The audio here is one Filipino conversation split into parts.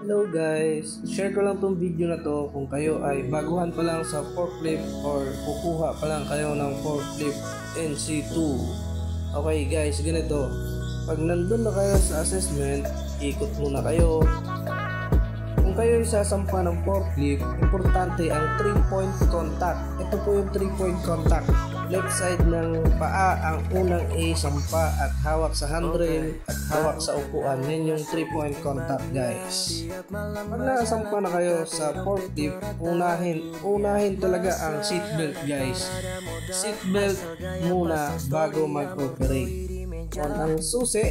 Hello guys, share ko lang tong video na to kung kayo ay baguhan pa lang sa forklift or kukuha pa lang kayo ng forklift NC2. Okay guys, ganito. Pag nandun na kayo sa assessment, ikot muna kayo. Kung kayo ay sasampa ng forklift, importante ang 3-point contact. Ito po yung 3-point contact. Left side ng paa ang unang isampa at hawak sa handrail at hawak sa upuan. Yan yung 3-point contact guys. Pag nakasampa na kayo sa forklift, unahin talaga ang seatbelt guys. Seatbelt muna bago mag-operate. On ang susi.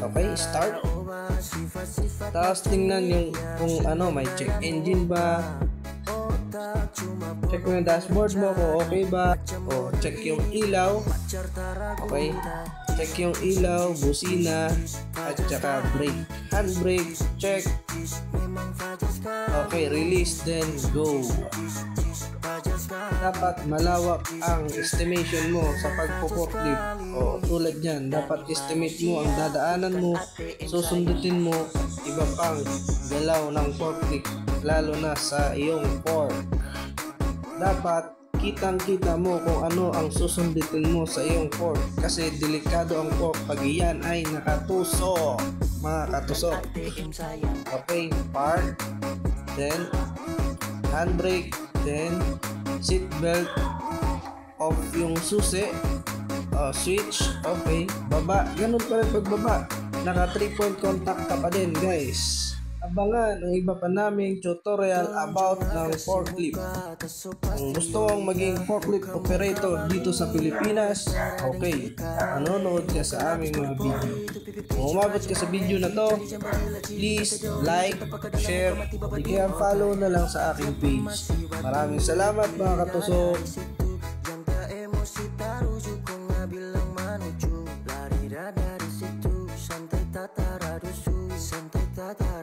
Okay, start. Tapos tingnan yung kung may check engine ba. Check mo yung dashboard mo kung okay ba. O check yung ilaw. Okay. Check yung ilaw, busina, at saka brake. Handbrake, check. Okay, release, then go. Dapat malawak ang estimation mo sa pagpo-forklift. O tulad yan, dapat estimate mo ang dadaanan mo, susundutin mo iba pang galaw ng forklift, lalo na sa iyong fork. Dapat kitang-kita mo kung ano ang susundutin mo sa iyong fork kasi delikado ang fork pag iyan ay nakatusok, mga katusok. Okay, park, then handbrake, then seatbelt, off yung susi, switch, okay, baba, ganun pa rin pagbaba, naka 3-point contact ka pa din guys. Abangan ang iba pa naming tutorial about ng forklift. Kung gusto mong maging forklift operator dito sa Pilipinas, okay, manonood ka sa aming mga video. Kung umabot ka sa video na to, please like, share, di kaya follow na lang sa aking page. Maraming salamat mga katusok. Santai tata